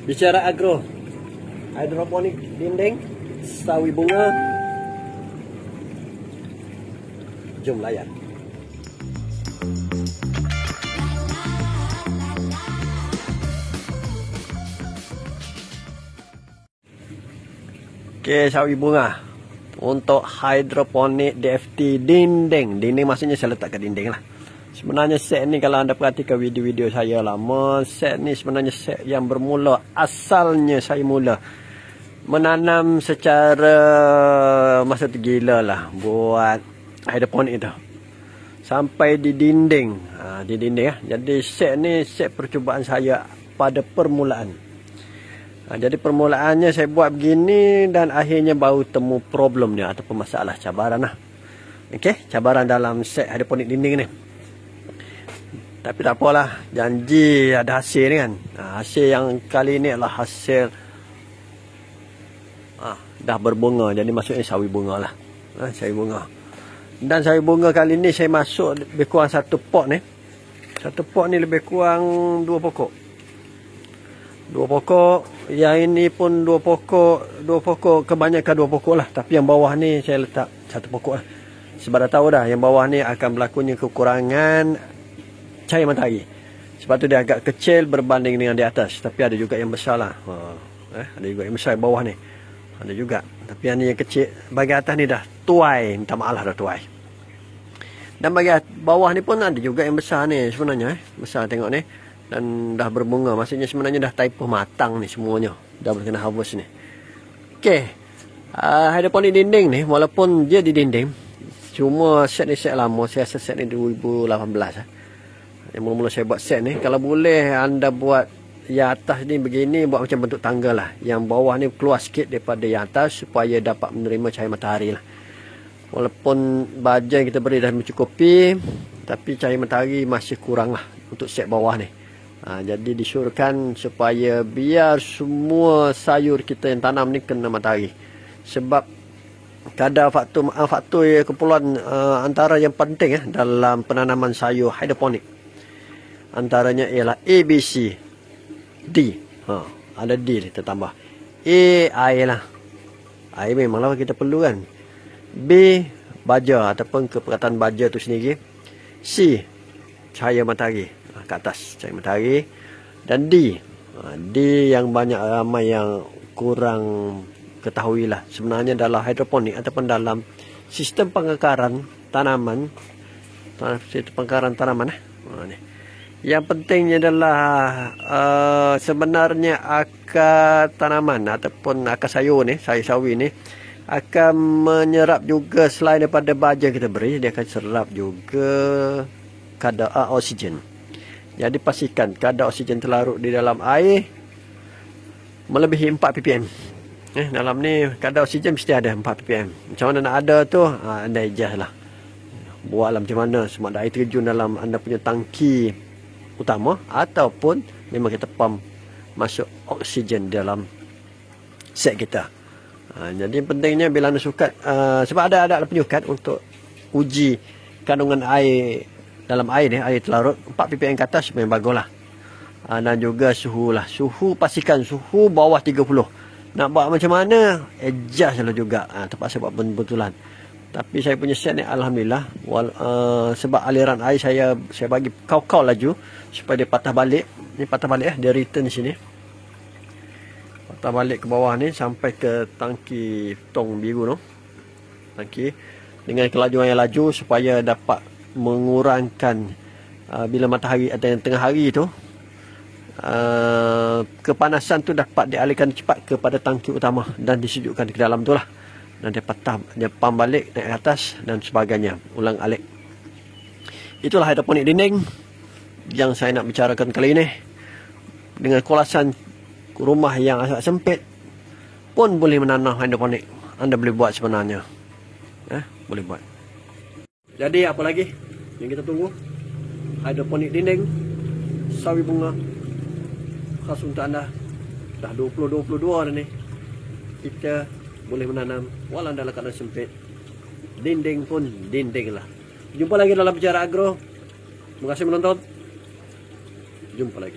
Bicara agro, hidroponik dinding, sawi bunga. Jom layan. Oke, sawi bunga untuk hidroponik DFT dinding. Dinding maksudnya saya letak ke dinding lah. Sebenarnya set ni kalau anda perhatikan video-video saya lama, set ni sebenarnya set yang bermula, asalnya saya mula menanam secara masa tergila lah buat hidroponik itu. Sampai di dinding, di dinding ya. Jadi set ni set percubaan saya pada permulaan. Jadi permulaannya saya buat begini dan akhirnya baru temu problem dia ataupun masalah cabaran lah. Okey, cabaran dalam set hidroponik dinding ni. Tapi tak apalah, janji ada hasil ni kan. Hasil yang kali ni adalah hasil dah berbunga. Jadi maksudnya sawi bunga lah. Sawi bunga. Dan sawi bunga kali ni saya masuk lebih kurang satu pot ni. Satu pot ni lebih kurang 2 pokok. 2 pokok. Yang ini pun 2 pokok. 2 pokok, kebanyakan 2 pokok lah. Tapi yang bawah ni saya letak 1 pokok lah. Sebab dah tahu dah yang bawah ni akan berlakunya kekurangan cahaya matahari. Sebab tu dia agak kecil berbanding dengan di atas. Tapi ada juga yang besar lah. Ada juga yang besar di bawah ni. Ada juga. Tapi yang ni yang kecil. Bagi atas ni dah tuai. Minta maaf lah dah tuai. Dan bagi bawah ni pun ada juga yang besar ni sebenarnya. Besar tengok ni. Dan dah berbunga. Maksudnya sebenarnya dah typo matang ni semuanya. Dah boleh kena harvest ni. Okey. Hidroponik dinding ni. Walaupun dia di dinding. Cuma set ni set lama. Saya rasa set ni 2018 yang mula-mula saya buat set ni. Kalau boleh anda buat yang atas ni begini, buat macam bentuk tangga lah. Yang bawah ni keluar sikit daripada yang atas supaya dapat menerima cahaya matahari lah. Walaupun baja yang kita beri dah mencukupi, tapi cahaya matahari masih kurang lah untuk set bawah ni. Jadi disuruhkan supaya biar semua sayur kita yang tanam ni kena matahari. Sebab kadar faktor kumpulan antara yang penting dalam penanaman sayur hidroponik. Antaranya ialah A, B, C, D. Ada D kita tambah. A, air lah. Air memanglah kita perlu kan. B, baja ataupun kepekatan baja tu sendiri. C, cahaya matahari. Ke atas cahaya matahari. Dan D. D yang banyak ramai yang kurang ketahui lah. Sebenarnya dalam hidroponik ataupun dalam sistem pengakaran tanaman. Sistem pengakaran tanaman ni. Yang pentingnya adalah sebenarnya akar tanaman ataupun akar sayur ni, sayur sawi ni akan menyerap juga selain daripada baja kita beri, dia akan serap juga kadar oksigen. Jadi pastikan kadar oksigen terlarut di dalam air melebihi 4 ppm. Dalam ni kadar oksigen mesti ada 4 ppm. Macam mana nak ada tu? Anda adjust lah. Buatlah macam mana semua ada air terjun dalam anda punya tangki utama ataupun memang kita pump masuk oksigen dalam set kita. Jadi pentingnya bila anda sukat, sebab ada penyukat untuk uji kandungan air dalam air ni, air terlarut 4 ppm ke atas memang baguslah. Dan juga suhu lah. Suhu pastikan suhu bawah 30. Nak buat macam mana? Adjust lah juga. Terpaksa buat betul-betulan. Tapi saya punya set ni alhamdulillah sebab aliran air saya bagi kau-kau laju supaya dia patah balik. Ni patah balik dia return di sini. Patah balik ke bawah ni sampai ke tangki tong biru tu. Tangki dengan kelajuan yang laju supaya dapat mengurangkan bila matahari ada yang tengah hari tu kepanasan tu dapat dialihkan cepat kepada tangki utama dan disejukkan ke dalam tu lah. Dan dia patah, dia pump balik naik ke atas dan sebagainya, ulang alik. Itulah hidroponik dinding yang saya nak bicarakan kali ini. Dengan kulasan rumah yang agak sempit pun boleh menanam hidroponik. Anda boleh buat sebenarnya. Boleh buat. Jadi apa lagi yang kita tunggu? Hidroponik dinding, sawi bunga khas untuk anda. Dah 2022 dah ni. Kita boleh menanam walau dalam keadaan sempit. Dinding pun dinding lah. Jumpa lagi dalam bicara agro. Terima kasih menonton. Jumpa lagi.